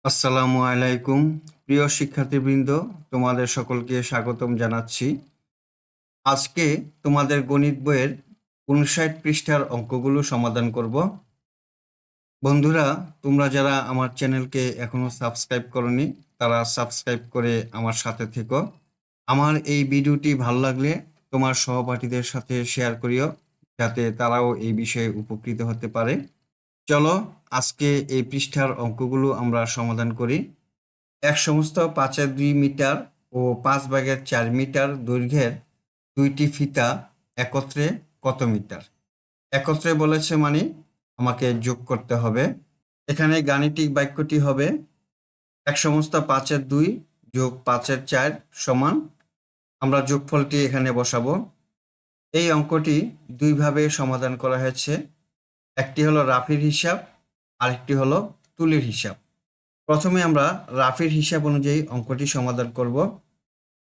আসসালামু আলাইকুম প্রিয় শিক্ষার্থীবৃন্দ, তোমাদের সকলকে স্বাগতম জানাচ্ছি। আজকে তোমাদের গণিত বইয়ের ৫৯ পৃষ্ঠার অঙ্কগুলো সমাধান করব। বন্ধুরা, তোমরা যারা আমার চ্যানেলকে এখনো সাবস্ক্রাইব করনি, তারা সাবস্ক্রাইব করে আমার সাথে থেকো। আমার এই ভিডিওটি ভালো লাগলে তোমার সহপাঠীদের সাথে শেয়ার করিও, যাতে তারাও এই বিষয়ে উপকৃত হতে পারে। চলো আজকে এই পৃষ্ঠার অঙ্কগুলো আমরা সমাধান করি। এক সমস্ত ৫/২ মিটার ও ৫/৪ মিটার দৈর্ঘ্যের দুইটি ফিতা একত্রে কত মিটার? একত্রে বলেছে মানে আমাকে যোগ করতে হবে। এখানে গাণিতিক বাক্যটি হবে এক সমস্ত ৫/২ যোগ ৫/৪ সমান, আমরা যোগফলটি এখানে বসাবো। এই অঙ্কটি দুইভাবে সমাধান করা হয়েছে, একটি হলো রাফির হিসাব, আরেকটি হলো তুলির হিসাব। প্রথমে আমরা রাফির হিসাব অনুযায়ী অঙ্কটি সমাধান করব।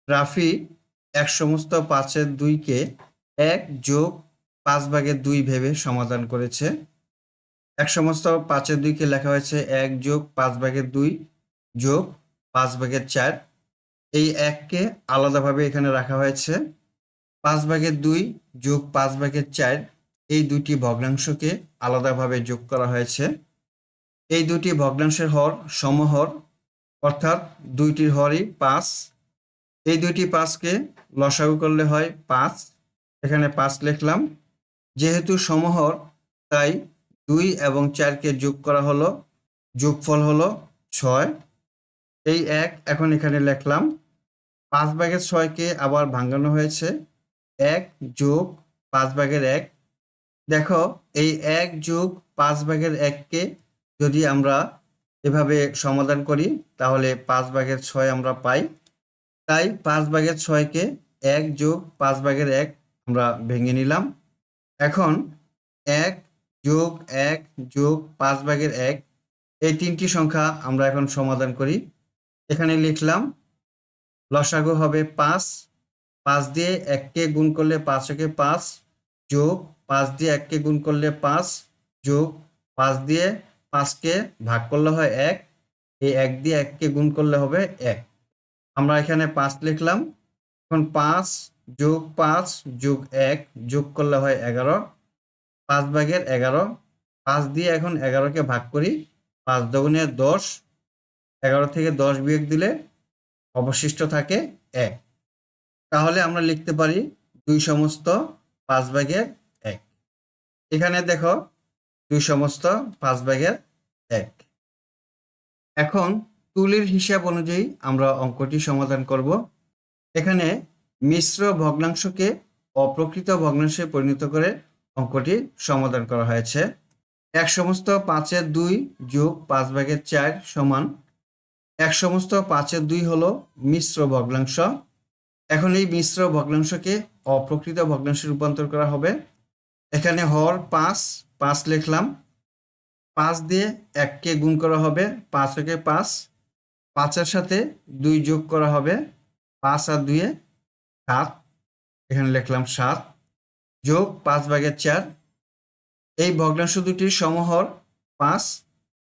রাফি এক সমস্ত ৫/২কে ১ যোগ ৫/২ ভেবে সমাধান করেছে। এক সমস্ত ৫/২কে লেখা হয়েছে ১ যোগ ৫/২ যোগ ৫/৪। এই ১কে আলাদাভাবে এখানে রাখা হয়েছে। ৫/২ যোগ ৫/৪ এই দুটি ভগ্নাংশকে আলাদাভাবে যোগ করা হয়েছে। এই দুটি ভগ্নাংশের হর সমহর, অর্থাৎ দুইটির হরই ৫। এই দুইটি ৫কে লসাগু করলে হয় ৫, এখানে ৫ লিখলাম। যেহেতু সমহর তাই ২ এবং ৪কে যোগ করা হলো, যোগফল হলো ৬। এই ১ এখন এখানে লিখলাম। ৫/৬কে আবার ভাঙানো হয়েছে, ১ যোগ ৫/১। দেখো এই ১ যোগ ৫/১কে যদি আমরা এভাবে সমাধান করি তাহলে ৫/৬ আমরা পাই। তাই ৫/৬কে ১ যোগ ৫/১ আমরা ভেঙে নিলাম। এখন ১ যোগ ১ যোগ ৫/১ এই তিনটি সংখ্যা আমরা এখন সমাধান করি। এখানে লিখলাম লসাগু হবে ৫, ৫ দিয়ে ১কে গুণ করলে ৫ একে ৫, যোগ ৫ দিয়ে ১কে গুণ করলে ৫, যোগ ৫ দিয়ে ৫কে ভাগ করলে হয় ১, এই ১ দিয়ে ১কে গুণ করলে হবে ১। আমরা এখানে ৫ লিখলাম। এখন ৫ যোগ ৫ যোগ ১ যোগ করলে হয় ১১, ৫/১১। ৫ দিয়ে এখন ১১কে ভাগ করি, ৫ দগুণে ১০, ১১ থেকে ১০ বিয়োগ দিলে অবশিষ্ট থাকে ১। তাহলে আমরা লিখতে পারি ২ সমস্ত ৫/১। এখানে দেখো ২ সমস্ত ৫/১। এখন তুলির হিসাব অনুযায়ী আমরা অঙ্কটি সমাধান করব। এখানে মিশ্র ভগ্নাংশকে অপ্রকৃত ভগ্নাংশে পরিণত করে অঙ্কটি সমাধান করা হয়েছে। এক সমস্ত ৫/২ যোগ ৫/৪ সমান, এক সমস্ত ৫/২ হলো মিশ্র ভগ্নাংশ। এখন এই মিশ্র ভগ্নাংশকে অপ্রকৃত ভগ্নাংশে রূপান্তর করা হবে। এখানে হর ৫, ৫ লিখলাম। ৫ দিয়ে ১কে গুণ করা হবে, ৫ একে ৫, ৫-এর সাথে ২ যোগ করা হবে, ৫ আর ২-এ ৭, এখানে লিখলাম ৭, যোগ ৫/৪। এই ভগ্নাংশ দুটির সমহর ৫,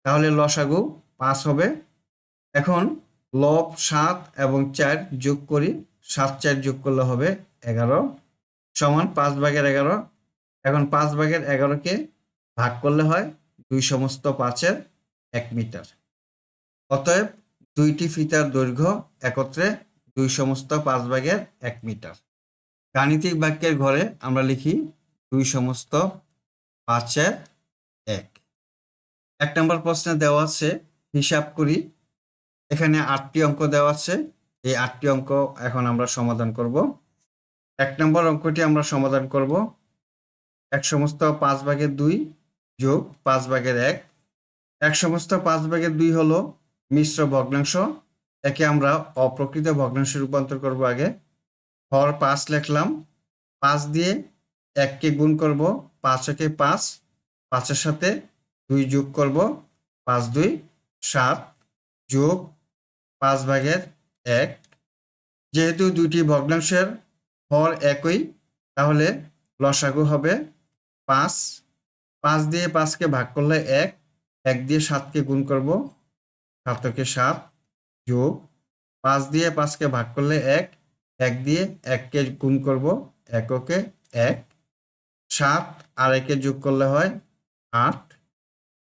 তাহলে লসাগু ৫ হবে। এখন লব ৭ এবং ৪ যোগ করি, ৭-৪ যোগ করলে হবে ১১ সমান ৫/১১। এখন ৫/১১কে ভাগ করলে হয় ২ সমস্ত ৫/১ মিটার। অতএব দুইটি ফিতার দৈর্ঘ্য একত্রে ২ সমস্ত ৫/১ মিটার। গাণিতিক বাক্যের ঘরে আমরা লিখি ২ সমস্ত ৫/১। ১ নম্বর প্রশ্নে দেওয়া আছে, হিসাব করি। এখানে ৮টি অঙ্ক দেওয়া আছে। এই ৮টি অঙ্ক এখন আমরা সমাধান করব। ১ নম্বর অঙ্কটি আমরা সমাধান করব। ১ সমস্ত ৫/২ যোগ ৫/১। ১ সমস্ত ৫/২ হলো মিশ্র ভগ্নাংশ। একে আমরা অপ্রকৃত ভগ্নাংশে রূপান্তর করব। আগে হর ৫ লিখলাম। ৫ দিয়ে ১কে গুণ করব, ৫ একে ৫, ৫-এর সাথে ২ যোগ করব, ৫-২ ৭, যোগ ৫/১। যেহেতু দুইটি ভগ্নাংশের হর একই, তাহলে লসাগু হবে ৫। ৫ দিয়ে ৫কে ভাগ করলে ১, ১ দিয়ে ৭কে গুণ করব, 7 7 যোগ 5 দিয়ে 5কে ভাগ করলে 1, 1 দিয়ে 1কে গুণ করব, এককে 1, 7 আর 1 যোগ করলে হয় 8,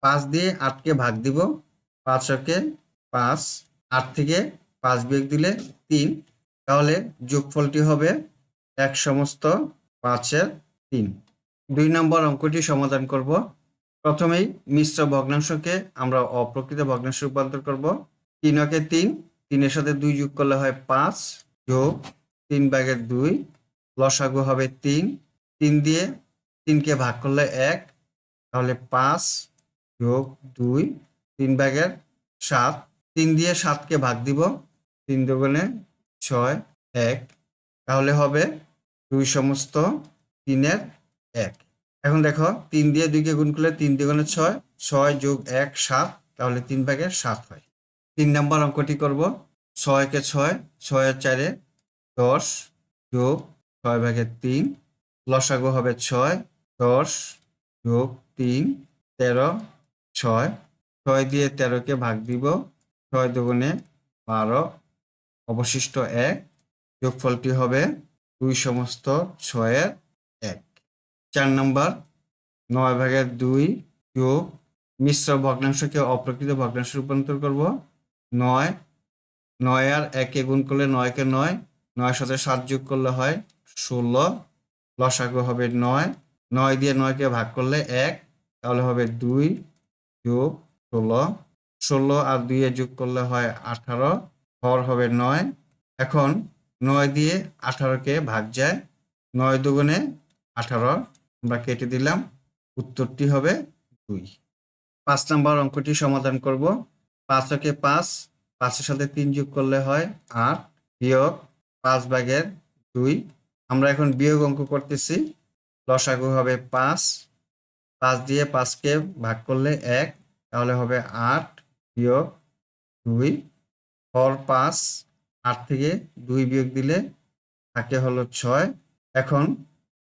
5 দিয়ে 8কে ভাগ দিব, 5 5, 8 থেকে 5 বিয়োগ দিলে 3, তাহলে যোগফলটি হবে 1 সমস্ত 5-এর 3। 2 নম্বর অঙ্কটি সমাধান করব। প্রথমেই মিশ্র ভগ্নাংশকে আমরা অপ্রকৃত ভগ্নাংশে রূপান্তর করব। 3 3, 3-এর সাথে 2 যোগ করলে হয় 5, যোগ 3/2, লসাগু হবে 3, 3 দিয়ে 3কে ভাগ করলে 1, তাহলে 5 যোগ 2, 3/7, 3 দিয়ে 7কে ভাগ দিব, 3 দুগুণে 6, 1, তাহলে হবে 2 সমস্ত 3-এর 1। এখন দেখো 3 দিয়ে 2কে গুণ করলে 3 দুগুণে 6, 6 যোগ 1 7, তাহলে 3/7 হয়। 3 নম্বর অঙ্কটি করব। 6 কে 6, 6 এর 4-এ 10, যোগ 6/3, লসাগু হবে 6, 10 যোগ 3, 13, 6, 6 দিয়ে 13কে ভাগ দিব, 6 দুগুণে 12, অবশিষ্ট 1, যোগফলটি হবে 2 সমস্ত 6-এর 1। 4 নম্বর 9/2 যোগ মিশ্র ভগ্নাংশকে অপ্রকৃত ভগ্নাংশে রূপান্তর করব। 9, 9 আর 1কে গুণ করলে 9 কে 9, 9-এর সাথে 7 যোগ করলে হয় 16, লসাগু হবে 9, 9 দিয়ে 9কে ভাগ করলে 1, তাহলে হবে 2 যোগ 16, 16 আর 2 এ যোগ করলে হয় 18, হর হবে 9। এখন 9 দিয়ে 18কে ভাগ যায়, 9 দুগুণে 18, আমরা কেটে দিলাম, উত্তরটি হবে 2। 5 নম্বর অঙ্কটি সমাধান করব। 5 5, 5-এর সাথে 3 যোগ করলে হয় 8, বিয়োগ 5/2, আমরা এখন বিয়োগ অঙ্ক করতেছি। লসাগু হবে 5, 5 দিয়ে 5কে ভাগ করলে 1, তাহলে হবে 8 বিয়োগ 2, হর 5, 8 থেকে 2 বিয়োগ দিলে থাকে হলো 6। এখন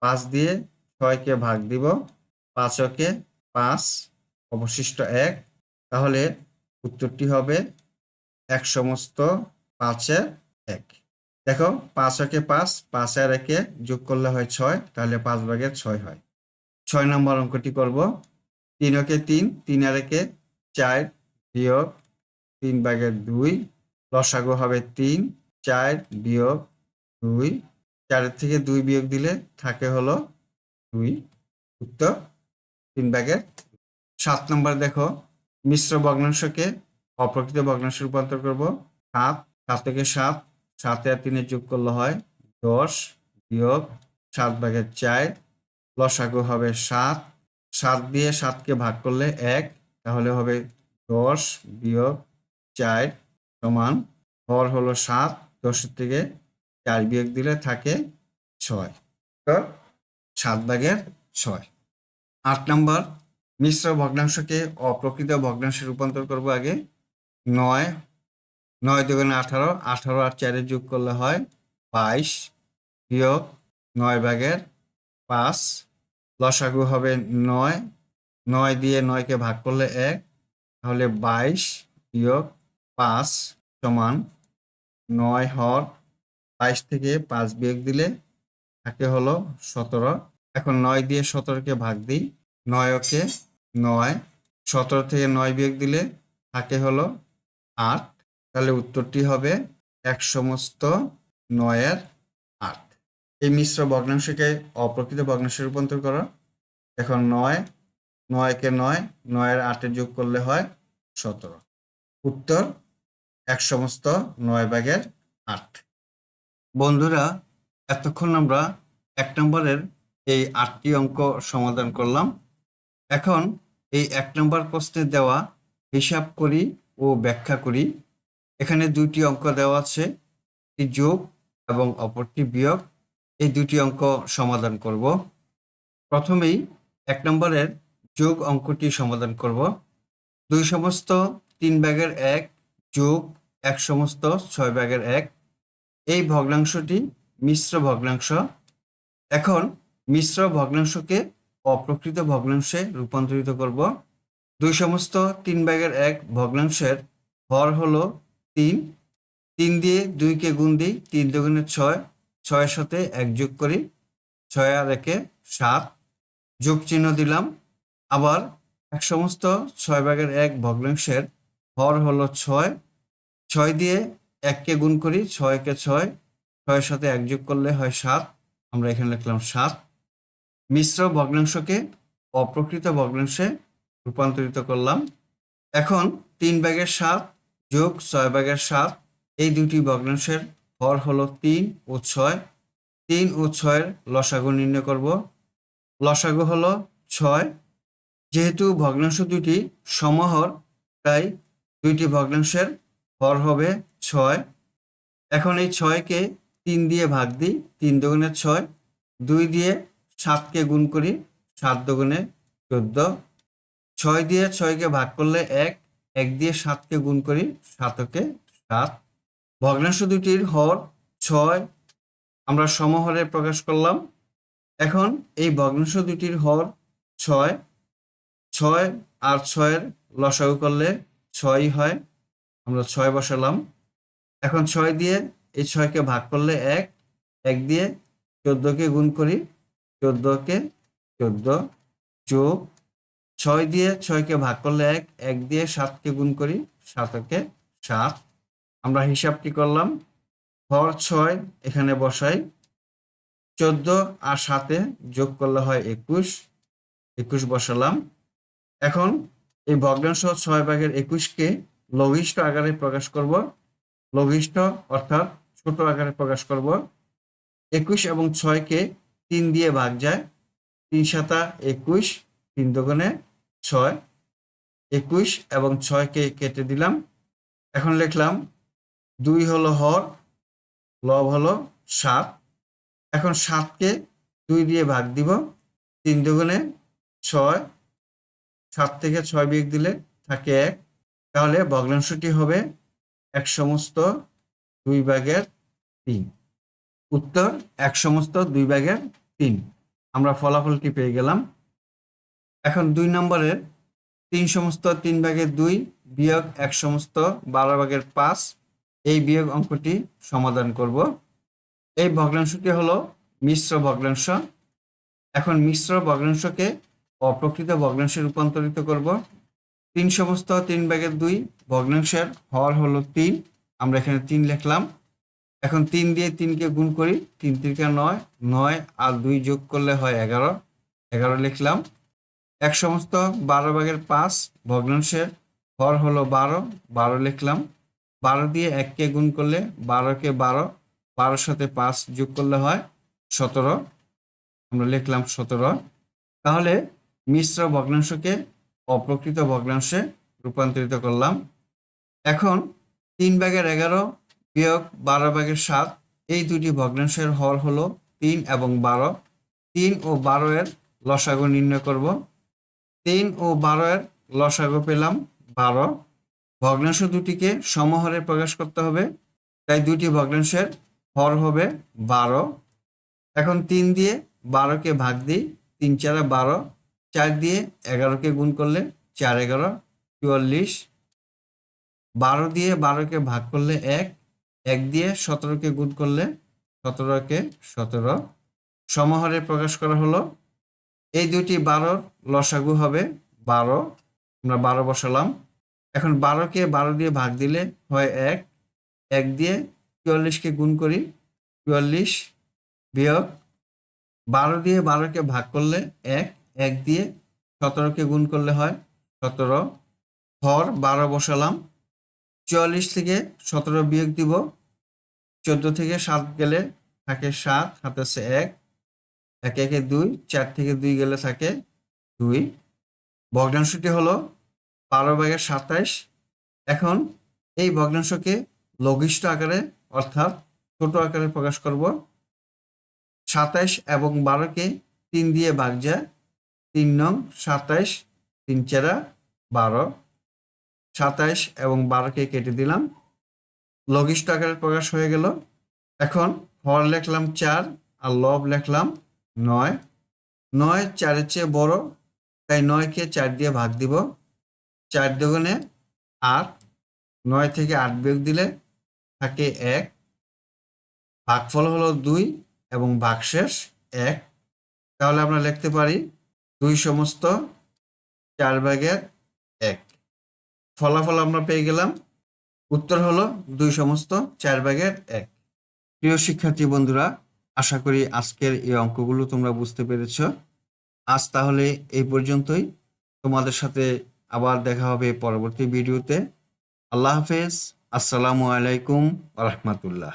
5 দিয়ে 6কে ভাগ দিব, 5 5, অবশিষ্ট 1, তাহলে উত্তরটি হবে 1 সমস্ত 5-এর 1। দেখো 5 5, 5 আর 1-এ যোগ করলে হয় 6, তাহলে 5/6 হয়। 6 নম্বর অঙ্কটি করব। 3 3, 3 আর 1-এ 4, বিয়োগ 3/2, লসাগু হবে 3, 4 বিয়োগ 2, 4 থেকে 2 বিয়োগ দিলে থাকে হলো 2, উত্তর 3/2। 7 নম্বর দেখো মিশ্র ভগ্নাংশকে অপ্রকৃত ভগ্নাংশে রূপান্তর করব। 7, 7 7 আর 3 যোগ করলে হয় 10, বিয়োগ 7/4, লসাগু হবে 7, 7 দিয়ে 7কে ভাগ করলে 1, তাহলে হবে 10 বিয়োগ 4 সমান, হর হলো 7, 10 থেকে 4 বিয়োগ দিলে থাকে 6, তো 7/6। 8 নম্বর মিশ্র ভগ্নাংশকে অপ্রকৃত ভগ্নাংশে রূপান্তর করব। আগে 9, 9 দুগুণে 18, 18 আর 4 যোগ করলে হয় 22, বিয়োগ 9/5, লসাগু হবে 9, 9 দিয়ে 9কে ভাগ করলে 1, তাহলে 22 বিয়োগ 5 সমান 9, হর 22 থেকে 5 বিয়োগ দিলে থাকে হলো 17। এখন 9 দিয়ে 17কে ভাগ দিই, 9 9, 17 থেকে 9 বিয়োগ দিলে থাকে হলো 8, তাহলে উত্তরটি হবে 1 সমস্ত 9-এর 8। এই মিশ্র ভগ্নাংশকে অপ্রকৃত ভগ্নাংশে রূপান্তর করো। এখন 9, 9 9, 9 আর 8-এ যোগ করলে হয় 17, উত্তর 1 সমস্ত 9/8। বন্ধুরা, এতক্ষণ আমরা 1 নম্বরের এই 8টি অঙ্ক সমাধান করলাম। এখন এই 1 নম্বর প্রশ্নে দেওয়া হিসাব করি ও ব্যাখ্যা করি। এখানে 2টি অঙ্ক দেওয়া আছে, একটি যোগ এবং অপরটি বিয়োগ। এই 2টি অঙ্ক সমাধান করব। প্রথমেই 1 নম্বরের যোগ অঙ্কটি সমাধান করব। 2 সমস্ত 3/1 যোগ 1 সমস্ত 6/1, এই ভগ্নাংশটি মিশ্র ভগ্নাংশ। এখন মিশ্র ভগ্নাংশকে অপ্রকৃত ভগ্নাংশে রূপান্তরিত করব। 2 সমস্ত 3/1 ভগ্নাংশের হর হলো 3, 3 দিয়ে 2কে গুণ দিই, 3 দুগুণে 6, 6-এর সাথে 1 যোগ করি, 6 আর 1-এ 7, যোগ চিহ্ন দিলাম। আবার এক সমস্ত 6/1 ভগ্নাংশের হর হলো 6, 6 দিয়ে 1কে গুণ করি, 6-একে 6, 6-এর সাথে 1 যোগ করলে হয় 7, আমরা এখানে লিখলাম 7। মিশ্র ভগ্নাংশকে অপ্রকৃত ভগ্নাংশে রূপান্তরিত করলাম। এখন 3/7 যোগ 6/7 এই দুটি ভগ্নাংশের হর হলো 3 ও 6। 3 ও 6-এর লসাগু নির্ণয় করব। লসাগু হলো 6। যেহেতু ভগ্নাংশ দুটি সমহর, তাই দুইটি ভগ্নাংশের হর হবে 6। এখন এই 6-কে 3 দিয়ে ভাগ দিই, 3 দুগুণে 6, 2 দিয়ে 7কে গুণ করি, 7 দুগুণে 14, 6 দিয়ে 6কে ভাগ করলে 1, 1 দিয়ে 7কে গুণ করি, 7-কে 7। ভগ্নাংশ দুটির হর 6 আমরা সমহরে প্রকাশ করলাম। এখন এই ভগ্নাংশ দুটির হর 6, 6 আর 6-এর লসাগু করলে 6ই হয়, আমরা 6 বসালাম। এখন 6 দিয়ে এই 6কে ভাগ করলে 1, 1 দিয়ে 14কে গুণ করি, 14-কে 14, যোগ 6 দিয়ে 6কে ভাগ করলে 1, 1 দিয়ে 7কে গুণ করি, 7-কে 7। আমরা হিসাবটি করলাম। হর 6 এখানে বসাই, 14 আর 7-এ যোগ করলে হয় 21, 21 বসালাম। এখন এই ভগ্নাংশ 6/21-কে লঘিষ্ঠ আকারে প্রকাশ করব। লঘিষ্ঠ অর্থাৎ ছোট আকারে প্রকাশ করব। 21 এবং 6-কে 3 দিয়ে ভাগ যায়, 3-7 21, 3 দুগুণে 6, 21 এবং 6-কে কেটে দিলাম। এখন লিখলাম 2 হলো হর, লব হলো 7। এখন 7-কে 2 দিয়ে ভাগ দিব, 3 দুগুণে 6, 7 থেকে 6 বিয়োগ দিলে থাকে 1, তাহলে ভগ্নাংশটি হবে 1/2/3। উত্তর 1/2/3। আমরা ফলাফলটি পেয়ে গেলাম। এখন 2 নম্বরের 3/3/2 বিয়োগ 1/12/5 এই বিয়োগ অঙ্কটি সমাধান করব। এই ভগ্নাংশটি হলো মিশ্র ভগ্নাংশ। এখন মিশ্র ভগ্নাংশকে অপ্রকৃত ভগ্নাংশে রূপান্তরিত করব। 3/3/2 ভগ্নাংশের হর হলো 3, আমরা এখানে 3 লিখলাম। এখন 3 দিয়ে 3কে গুণ করি, 3 3 9, 9 আর 2 যোগ করলে হয় 11, 11 লিখলাম। 1/12/5 ভগ্নাংশের হর হলো 12, 12 লিখলাম। 12 দিয়ে 1কে গুণ করলে 12-কে 12, 12-এর সাথে 5 যোগ করলে হয় 17, আমরা লিখলাম 17। তাহলে মিশ্র ভগ্নাংশকে অপ্রকৃত ভগ্নাংশে রূপান্তরিত করলাম। এখন 3/11 বিয়োগ 12/7 এই দুটি ভগ্নাংশের হর হলো 3 এবং 12। 3 ও 12 এর লসাগু নির্ণয় করব। 3 ও 12 এর লসাগু পেলাম 12। ভগ্নাংশ দুটিকে সমহরে প্রকাশ করতে হবে, তাই দুটি ভগ্নাংশের হর হবে 12। এখন 3 দিয়ে 12-কে ভাগ দিই, 3 4 12, 4 দিয়ে 11-কে গুণ করলে 4 11 44, 12 দিয়ে 12-কে ভাগ করলে 1, 1 দিয়ে 17-কে গুণ করলে 17-কে 17। সমহরে প্রকাশ করা হলো। এই দুটি 12-র লসাগু হবে 12, আমরা 12 বসালাম। এখন 12-কে 12 দিয়ে ভাগ দিলে হয় 1, 1 দিয়ে 44-কে গুণ করি, 44 বিয়োগ 12 দিয়ে 12-কে ভাগ করলে 1, 1 দিয়ে 17-কে গুণ করলে হয় 17। হর 12 বসালাম। 44 থেকে 17 বিয়োগ দিব, 14 থেকে 7 গেলে থাকে 7, হাতে আছে 1, 1 1 2, 4 থেকে 2 গেলে থাকে 2। ভগ্নাংশটি হলো 12/27। এখন এই ভগ্নাংশকে লঘিষ্ঠ আকারে অর্থাৎ ছোট আকারে প্রকাশ করব। 27 এবং 12-কে 3 দিয়ে ভাগ যায়, 3 নং 27, 3 4 12, 27 এবং 12-কে কেটে দিলাম। লঘিষ্ঠ আকারে প্রকাশ হয়ে গেল। এখন হর লিখলাম 4 আর লব লিখলাম 9। 9 4-এর চেয়ে বড়, তাই 9-কে 4 দিয়ে ভাগ দিব। 4 দুগুণে 8, 9 থেকে 8 বিয়োগ দিলে থাকে 1, ভাগফল হলো 2 এবং ভাগশেষ 1। তাহলে আমরা লিখতে পারি 2 সমস্ত 4/1। ফলাফল আমরা পেয়ে গেলাম, উত্তর হলো 2 সমস্ত 4/1। প্রিয় শিক্ষার্থী বন্ধুরা, আশা করি আজকের এই অঙ্কগুলো তোমরা বুঝতে পেরেছ। আজ তাহলে এই পর্যন্তই। তোমাদের সাথে আবার দেখা হবে পরবর্তী ভিডিওতে। আল্লাহ হাফেজ। আসসালামু আলাইকুম ওয়া রাহমাতুল্লাহ।